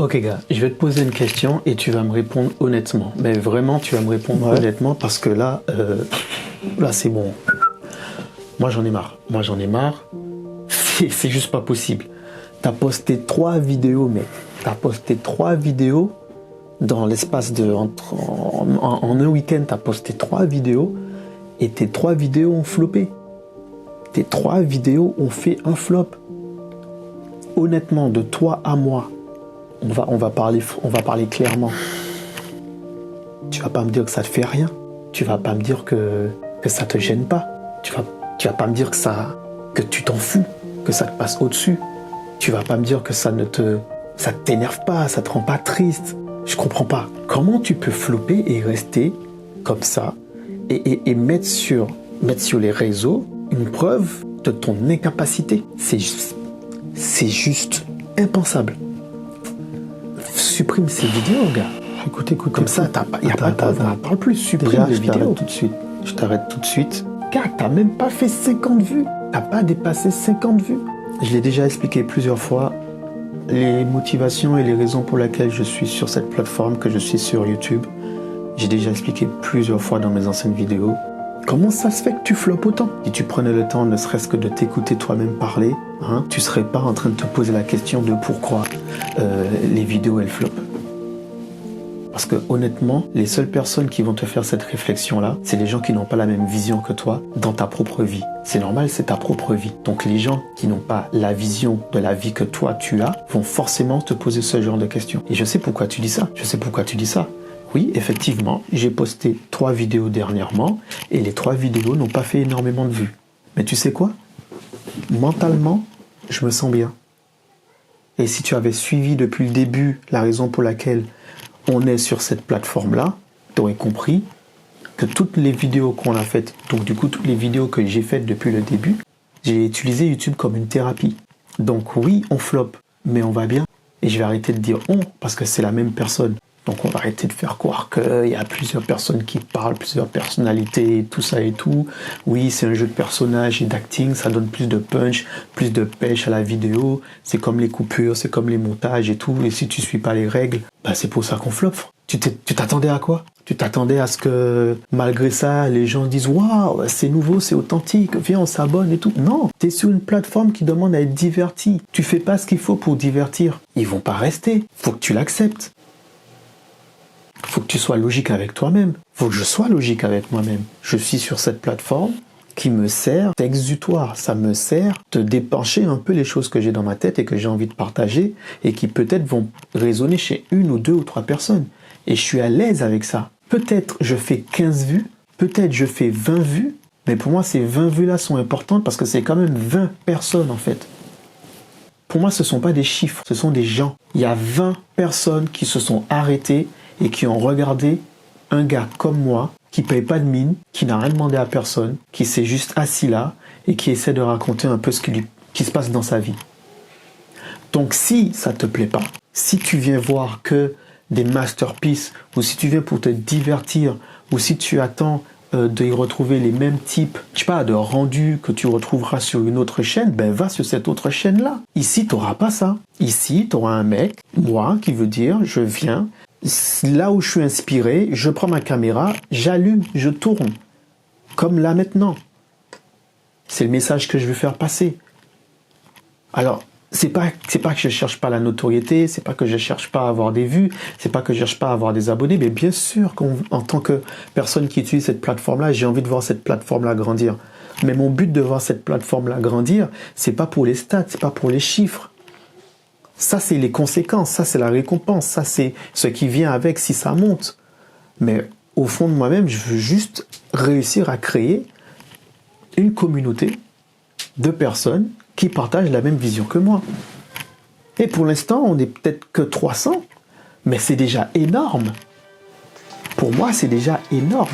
Ok gars, je vais te poser une question et tu vas me répondre honnêtement. Mais vraiment, tu vas me répondre honnêtement parce que là, là c'est bon. Moi j'en ai marre. C'est juste pas possible. T'as posté 3 vidéos, mec. T'as posté 3 vidéos dans l'espace de... En un week-end, t'as posté 3 vidéos et tes 3 vidéos ont floppé. Tes 3 vidéos ont fait un flop. Honnêtement, de toi à moi, on va parler clairement. Tu vas pas me dire que ça te fait rien. Tu vas pas me dire que ça te gêne pas. Tu vas pas me dire que tu t'en fous, que ça te passe au-dessus. Tu vas pas me dire que ça t'énerve pas, ça te rend pas triste. Je comprends pas. Comment tu peux flopper et rester comme ça et mettre sur les réseaux une preuve de ton incapacité? C'est juste impensable. Supprime ces vidéos, gars. Écoute. Comme ça, il n'y a pas de preuve. On parle plus. Supprime les vidéos. Je t'arrête tout de suite. Gars, t'as même pas fait 50 vues. T'as pas dépassé 50 vues. Je l'ai déjà expliqué plusieurs fois. Les motivations et les raisons pour lesquelles je suis sur cette plateforme, que je suis sur YouTube, j'ai déjà expliqué plusieurs fois dans mes anciennes vidéos. Comment ça se fait que tu floppes autant? Si tu prenais le temps, ne serait-ce que de t'écouter toi-même parler, tu serais pas en train de te poser la question de pourquoi les vidéos elles floppent. Parce que honnêtement, les seules personnes qui vont te faire cette réflexion-là, c'est les gens qui n'ont pas la même vision que toi dans ta propre vie. C'est normal, c'est ta propre vie. Donc les gens qui n'ont pas la vision de la vie que toi tu as vont forcément te poser ce genre de questions. Et je sais pourquoi tu dis ça. Oui, effectivement, j'ai posté 3 vidéos dernièrement et les 3 vidéos n'ont pas fait énormément de vues. Mais tu sais quoi? Mentalement, je me sens bien. Et si tu avais suivi depuis le début la raison pour laquelle on est sur cette plateforme-là, tu aurais compris que toutes les vidéos qu'on a faites, donc du coup toutes les vidéos que j'ai faites depuis le début, j'ai utilisé YouTube comme une thérapie. Donc oui, on floppe, mais on va bien. Et je vais arrêter de dire on, parce que c'est la même personne. Donc on va arrêter de faire croire qu'il y a plusieurs personnes qui parlent, plusieurs personnalités, tout ça et tout. Oui, c'est un jeu de personnages et d'acting, ça donne plus de punch, plus de pêche à la vidéo. C'est comme les coupures, c'est comme les montages et tout. Et si tu suis pas les règles, c'est pour ça qu'on floppe. Tu t'attendais à quoi? Tu t'attendais à ce que, malgré ça, les gens disent « Waouh, c'est nouveau, c'est authentique, viens, on s'abonne et tout. » Non, tu es sur une plateforme qui demande à être diverti. Tu fais pas ce qu'il faut pour divertir. Ils vont pas rester. Faut que tu l'acceptes. Faut que tu sois logique avec toi-même. Faut que je sois logique avec moi-même. Je suis sur cette plateforme qui me sert d'exutoire. Ça me sert de dépencher un peu les choses que j'ai dans ma tête et que j'ai envie de partager et qui peut-être vont résonner chez 1 ou 2 ou 3 personnes. Et je suis à l'aise avec ça. Peut-être je fais 15 vues, peut-être je fais 20 vues, mais pour moi ces 20 vues-là sont importantes parce que c'est quand même 20 personnes en fait. Pour moi ce ne sont pas des chiffres, ce sont des gens. Il y a 20 personnes qui se sont arrêtées et qui ont regardé un gars comme moi, qui paye pas de mine, qui n'a rien demandé à personne, qui s'est juste assis là et qui essaie de raconter un peu ce qui se passe dans sa vie. Donc si ça te plaît pas, si tu viens voir que des masterpieces, ou si tu viens pour te divertir, ou si tu attends d'y retrouver les mêmes types, je sais pas, de rendus que tu retrouveras sur une autre chaîne, va sur cette autre chaîne-là. Ici, tu n'auras pas ça. Ici, tu auras un mec, moi, qui veut dire, je viens, là où je suis inspiré, je prends ma caméra, j'allume, je tourne. Comme là maintenant. C'est le message que je veux faire passer. Alors, c'est pas que je cherche pas la notoriété, c'est pas que je cherche pas à avoir des vues, c'est pas que je cherche pas à avoir des abonnés, mais bien sûr qu'en tant que personne qui utilise cette plateforme-là, j'ai envie de voir cette plateforme-là grandir. Mais mon but de voir cette plateforme-là grandir, c'est pas pour les stats, c'est pas pour les chiffres. Ça, c'est les conséquences, ça, c'est la récompense, ça, c'est ce qui vient avec si ça monte. Mais au fond de moi-même, je veux juste réussir à créer une communauté de personnes qui partagent la même vision que moi. Et pour l'instant, on n'est peut-être que 300, mais c'est déjà énorme. Pour moi, c'est déjà énorme.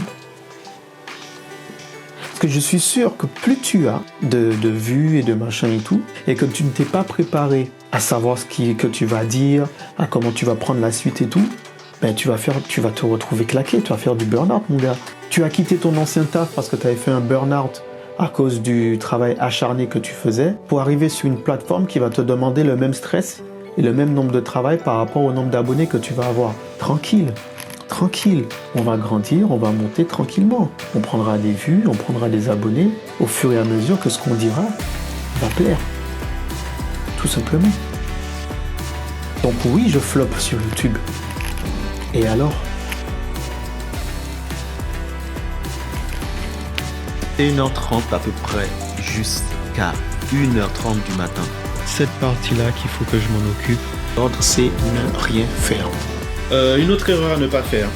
Parce que je suis sûr que plus tu as de vues et de machin et tout, et que tu ne t'es pas préparé à savoir que tu vas dire, à comment tu vas prendre la suite et tout, tu vas te retrouver claqué, tu vas faire du burn-out, mon gars. Tu as quitté ton ancien taf parce que tu avais fait un burn-out à cause du travail acharné que tu faisais, pour arriver sur une plateforme qui va te demander le même stress et le même nombre de travail par rapport au nombre d'abonnés que tu vas avoir. Tranquille, tranquille. On va grandir, on va monter tranquillement. On prendra des vues, on prendra des abonnés au fur et à mesure que ce qu'on dira va plaire. Tout simplement. Donc oui, je floppe sur YouTube. Et alors ? 1h30 à peu près, jusqu'à 1h30 du matin. Cette partie-là qu'il faut que je m'en occupe. L'ordre, c'est ne rien faire. Une autre erreur à ne pas faire.